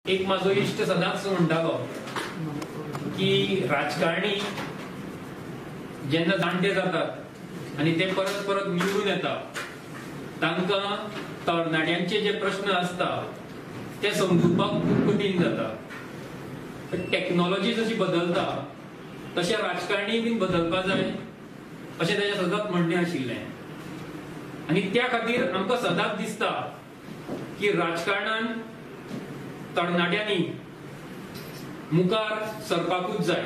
एक माझो इश्ट सदांच म्हणटालो की राजकारणी जेन्ना जाणटे जातात आणि ते परत परत निवडून येतात तांकां तरणाट्यांचे जे प्रश्न असता ते समजुपाक खूब कठीण जाता. टेक्नॉलॉजी जशी बदलता तशें राजकारणी बीन बदलपा जाय अशें तेजें सदांच म्हणणें आशिल्लें. आनी त्या खातीर आमकां सदांच दिसता की राजकारणान तरणाट्यांनी मुखार सरपाकूच जाय.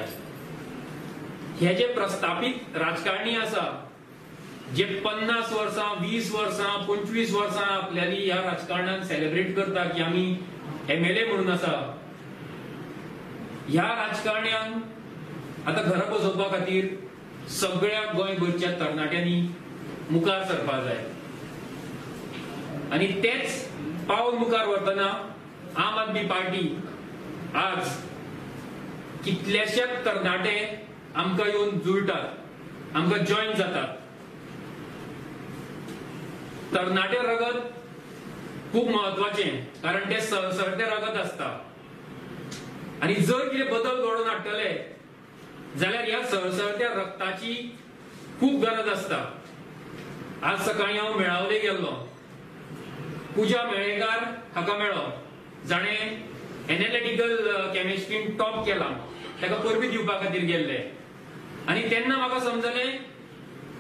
हे जे प्रस्थापीत राजकारणी आसा जे 50 वर्सां 20 वर्सां 25 वर्सां आपल्याली ह्या राजकारणान सेलिब्रेट करता की आमी MLA म्हणून आसा, ह्या राजकारण्यांक आता घरा बसोवपा खातीर सगळ्या गोंयभरच्या तरणाट्यांनी मुखार सरपा जाय. आणि तेच पावल मुखार वतना आम आदमी पार्टी आज कितलेशेच तरणाटे आमकां येवन जुळटात, आमकां जॉइन जातात. तरणाटे रगत खूप महत्वाचें, कारण ते सरते रगत असता. आणि जर कितें बदल घडोवन हाडटले जाल्यार ह्या सरसरत्या रक्ताची खूप गरज असता. आज सकाळी हांव मेळावले गेल्लो, पूजा मेळेकार हाका मेळ्ळो, जाणें एनालिटिकल केमिस्ट्रीन टॉप केला, ताका परबीत दिवपा खातीर गेल्ले. आनी तेन्ना म्हाका समजलें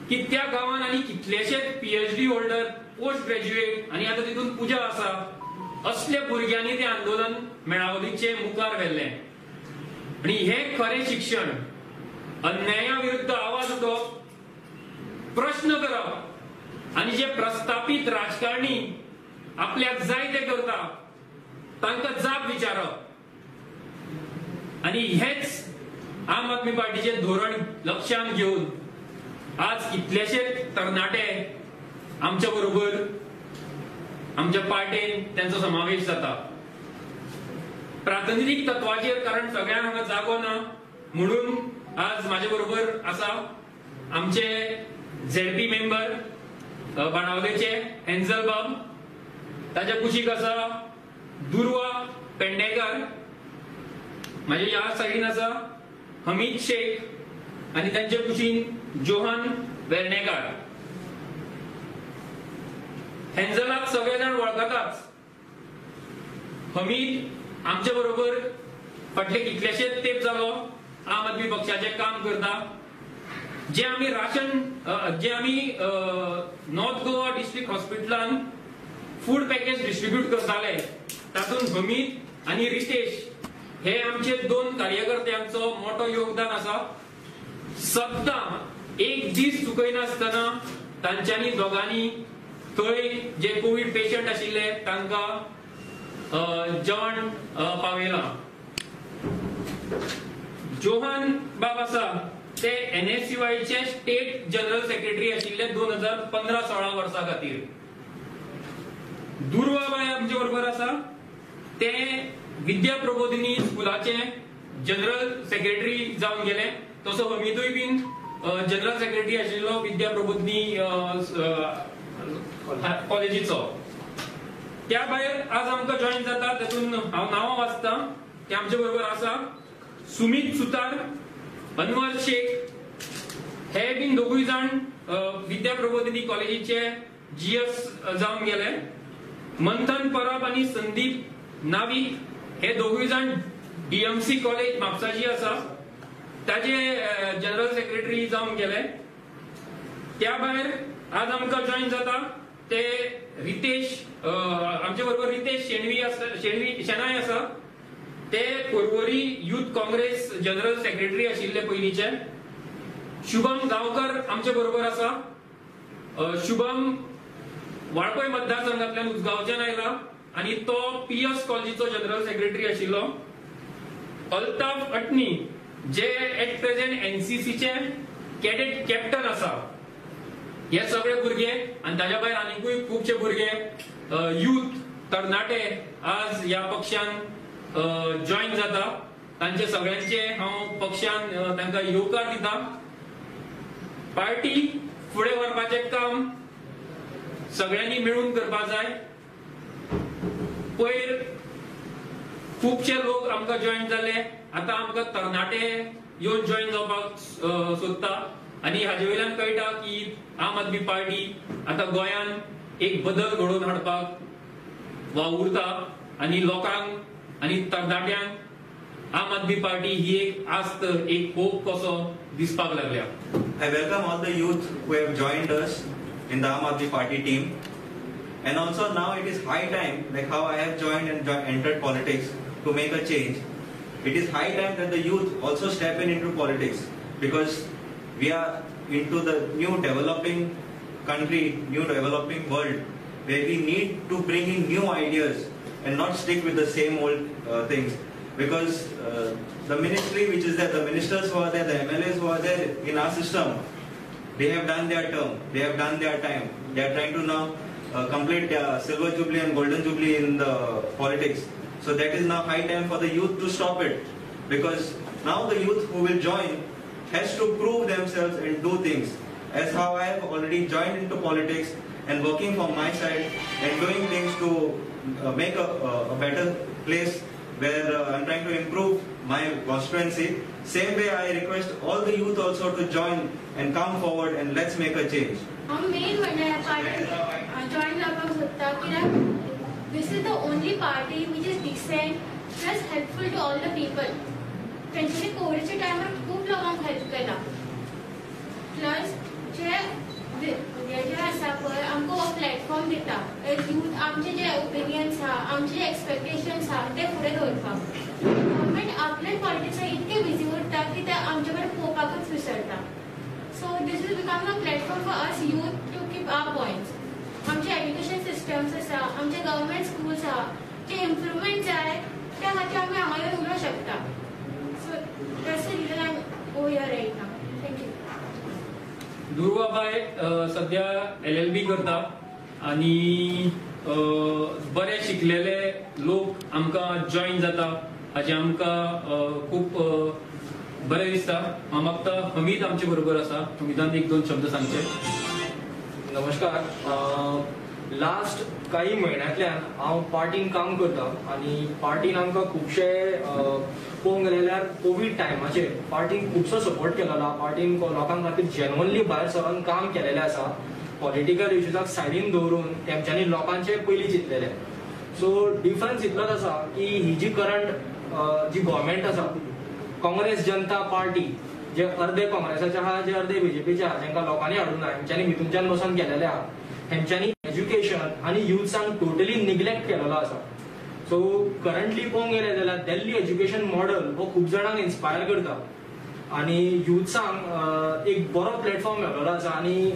की त्या गांवांत आनी कितलेशेच PhD होल्डर, पोस्ट ग्रॅज्युएट आनी आतां तितून पूजा आसा, असल्या भुरग्यांनी ते आंदोलन मेळावलीचे मुखार व्हेल्लें. आनी हे खरें शिक्षण. अन्याया विरुद्ध आवाज उठोवप, प्रश्न करप आनी जे प्रस्थापीत राजकारणी आपल्याक जाय ते करता तांकां जाप विचारप. आनी हेच आम आदमी पार्टीचे धोरण लक्षांत घेवन आज कितलेशेच तरणाटे आमच्या बरोबर आमच्या पार्टीन त्यांचो समावेश जाता. प्रातिनिधीक तत्वाचेर कारण सगळ्यांक हांगा जागो ना म्हणून आज माझ्या बरोबर आसा आमचे ZP मेंबर बाणावलेचे एंजल बाब, ताच्या कुशीक आसा दुर्वा पेडणेकर, माझ्या ह्या सायडीन आसा हमीद शेख आणि त्यांच्या कुशीन जोहान वेर्णेकार. एंजलाक सगळे जाण वळखताच. हमीद आमच्या बरोबर फाटले कितलेशेच तेंप जालो आम आदमी पक्षाचे काम करता. जे आमी नॉर्थ गोवा डिस्ट्रिक्ट हॉस्पिटलान फूड पॅकेज डिस्ट्रीब्यूट करताले, तातूंत हमीद आणि रितेश हे आमचे दोन कार्यकर्त्यांचो मोठो योगदान आसा. सद्दां एक दीस चुकयनासतना तांच्यांनी दोगांनी थंय जे कोविड पेशंट आशिल्ले तांकां जेवण पावयलां. जोहान बाब आसा ते NSUI चे स्टेट जनरल सेक्रेटरी आशिल्ले 2015-16 वर्सा खातीर. दुर्वा बाय आमचे बरोबर आसा, ते विद्या प्रबोधिनी स्कुलाचे जनरल सेक्रेटरी जावन गेले. तसो हमीदूय बीन जनरल सेक्रेटरी आशिल्लो विद्या प्रबोधिनी कॉलेजीचो. त्या भायर आज आमकां जॉइन जाता, तातूंत हांव नांवां वाचता. ते आमचे बरोबर आसा सुमित सुतार, अनवर शेख, हे बीन दोगूय जाण विद्या प्रबोधिनी कॉलेजीचे GS जावन गेले. मंथन परब आणि संदीप नावीक हे दोगूय जाण DMC कॉलेज म्हापसाची आसा, ताजे जनरल सेक्रेटरी जावन गेले. त्या भायर आज आमकां जॉइन जाता ते रितेश, आमचे बरोबर रितेश शेणाय आसा, ते Porvorim youth Congress general secretary आशिल्ले पयलींचे. शुभम गांवकर आमचे बरोबर आसा. शुभम वाळपय मतदारसंघातल्यान उसगांवच्यान आयला आणि तो PS कॉलेजीचो जनरल सेक्रेटरी आशिल्लो. अल्ताफ अटनी जे एट प्रेझेंट NCC चे कॅडेट कॅप्टन आसा. हे सगळे भुरगे आणि ताच्या भायर आनीकूय खुबशे भुरगे युथ तरणाटे आज ह्या पक्षान जॉइन जाता. तांचे सगळ्यांचे हांव पक्षान तांकां येवकार दिता. पार्टी फुडें व्हरपाचें काम सगळ्यांनी मेळून करपा जाय. पयर खूपशे लोक आमकां जॉईन जाले. आता आमकां तरणाटे येवन जॉईन जावपाक सोदता आणि हाजे वयल्यान कळटा की आम आदमी पार्टी आता गोंयान एक बदल घडोवन हाडपाक वावुरता आणि लोकांक आणि तरणाट्यांक आम आदमी पार्टी ही एक आस्त, एक होप कसो दिसपाक लागल्या. I welcome all the youth who have joined us in the Aam Aadmi Party team. And also now it is high time, like how I have joined and entered politics to make a change. It is high time that the youth also step into politics, because we are into the new developing country, new developing world, where we need to bring in new ideas and not stick with the same old things. Because the ministry which is there, the ministers who are there, the MLAs who are there in our system, they have done their term, they have done their time. They are trying to now complete their silver jubilee and golden jubilee in the politics. So that is now high time for the youth to stop it, because now the youth who will join has to prove themselves and do things. As how I have already joined into politics and working from my side and doing things to make a better place where I'm trying to improve my constituency. Same way I request all the youth also to join and come forward and let's make a change. हम main party join करपाक सोदता कित्याक this is the only party which is decent plus helpful to all the people. तेंच्यांनी कोविडच्या टायमार खूब लोकांक help केला. प्लस जे आसा पळय आमकां हो प्लॅटफॉर्म दिता यूथ आमचे जे ओपिनियन्स आहा, आमचे जे एक्सपेक्टेशन्स आहा ते फुडें दवरपाक. गव्हर्मेंट आपल्या पॉलिटिक्सान इतके बिजी उरता की ते आमचे कडेन पळोवपाकूच विसरता. So this is become a platform for us youth to keep our points. आमचे एज्युकेशन सिस्टम्स आसा, आमचे गव्हर्मेंट स्कूल्स आहा, जे इम्प्रुवमेंट जाय त्या खातीर आमी हांगा येवन उलोवंक शकता. So that's the reason I am over here right now. Thank you. Durvabai सध्या LLB करता आणि बरे शिकलेले लोक आमकां जॉईन जाता हाचे आमकां खूप बरें दिसता. हांव मागता हमीद आमचे बरोबर आसा. हमीदान एक दोन शब्द सांगचे. नमस्कार. लास्ट काही महिन्यांतल्यान हांव पार्टीन काम करता आणि पार्टीन आमकां खुबशे पळोवंक गेल्यार कोविड टायमाचेर पार्टीन खुबसो सपोर्ट केलेलो. पार्टीन लोकां खातीर जेन्युअनली भायर सरून काम केलेलें आसा. पॉलिटिकल इश्यूजाक सायडीन दवरून तेंच्यांनी लोकांचे पयलीं चिंतलेले. सो डिफरन्स इतलोच आसा की ही जी करंट जी गव्हर्मेंट आसा, काँग्रेस जनता पार्टी, जे अर्धे काँग्रेसाचे आहा, जे अर्धे BJPचे आहा, जेंकां लोकांनी हाडूंक ना, हेंच्यांनी भितूनच्यान बसून केलेले आहा, हेंच्यांनी एज्युकेशन आनी युथ्सांक टोटली निग्लेक्ट केलेलो आसा. सो करंटली पळोवंक गेले जाल्यार दिल्ली एज्युकेशन मॉडल हो खूब जाणांक इन्स्पायर करता आनी युथ्सांक एक बरो प्लॅटफॉर्म मेळलेलो आसा. आनी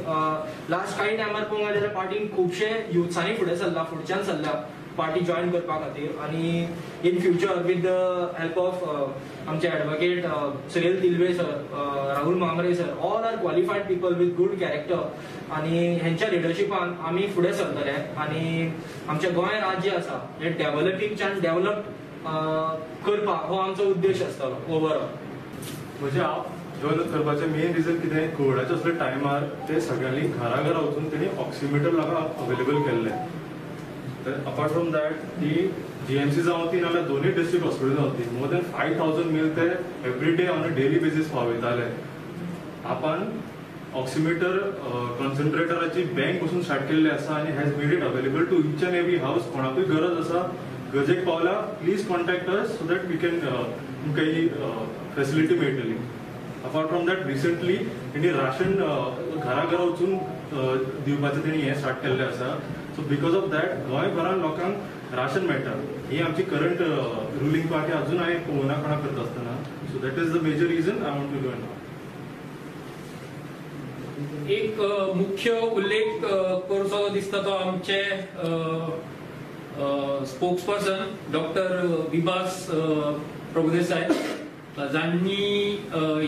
लास्ट काही टायमार पळोवंक गेले जाल्यार पार्टीन खुबशे युथ्सांनी फुडें सरला, फुडच्यान सरल्या पार्टी जॉईन करपा खातीर. आनी in future with the help of आमचे advocate Sunil Tilve sir, Rahul Mandre sir, all are qualified people with good character, आनी हेंच्या लिडरशिपान आमी फुडें सरतले. आनी आमचें गोंय राज्य आसा हें डेव्हलपिंगच्यान डेव्हलप करपाक हो आमचो उद्देश आसतलो ओवरऑल. म्हणजे हांव जॉइन करपाचें मेन रिजन कितें, कोविडाच्या असल्या टायमार ते सगळ्यांनी घरा घरा वचून तेणी ऑक्सिमीटर लोकांक अवेलेबल केल्ले. अपार्ट फ्रॉम दॅट ती GMC जावं ती नाल्यार दोनूय डिस्ट्रिक्ट हॉस्पिटल जावं ती मोर दॅन 5,000 मील ते every day on a daily basis पावयताले. आपण ऑक्सिमीटर कॉन्सन्ट्रेटराची बँक पासून स्टार्ट केल्ली आसा आनी has made it available to each and every house. कोणाकूय गरज आसा, गरजेक पावल्या, please contact us so that we can तुमकां ही फॅसिलिटी मेळटली. अपार्ट फ्रॉम दॅट रिसंटली तेणी राशन घरा घरा वचून दिवपाचें तेणी हें स्टार्ट केल्लें आसा. सो बिकॉज ऑफ दॅट गोंयभरान लोकांक राशन मेळटा. ही आमची करंट रुलींग पार्टी अजून हांवें पळोवना कोणाक करता आसतना. So that is the major reason I want to join. एक मुख्य उल्लेख करचो दिसता तो आमचे स्पोक्सपर्सन डॉक्टर विभास प्रभुदेसाय, जांनी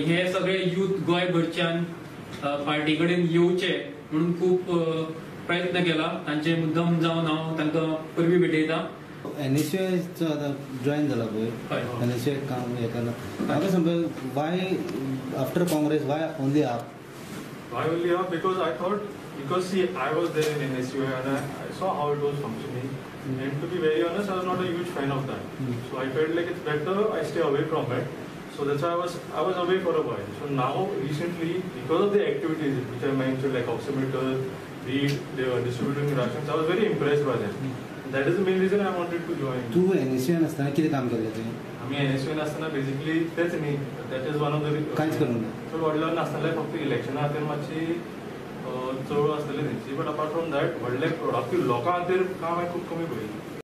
हे सगळे युथ गोंयभरच्यान पार्टी कडेन येवचे म्हणून खूप प्रयत्न केला. तांचे मुद्दम जावन हांव तांकां परबी भेटयता. NSUIचो आतां जॉइन जाला पळय, NSUI काम हें केलां. म्हाका समज Y after Congress Y only आप? Why only up? Because I thought, because see, I was there in NSUI and I saw how it was functioning. And to be very honest, I was not a huge fan of that. So I felt like it's better I stay away from it. So that's why I was away for a while. So now recently, because of the activities which I mentioned, like oximeter, read, they were distributing rations, I was very impressed by them. That is the main reason I wanted to join. तू NSUN असताना किती काम केलं ते आम्ही NSUN असताना basically तेच न्ही, that is one of the कांयच करूंक ना. चड व्हडलो नासताले, फक्त इलेक्शना खातीर मातशी चळवळ आसतली तेंची. बट अपार्ट फ्रॉम दॅट व्हडले प्रोडक्टीव लोकां खातीर काम हांवें खूब कमी पळयलें.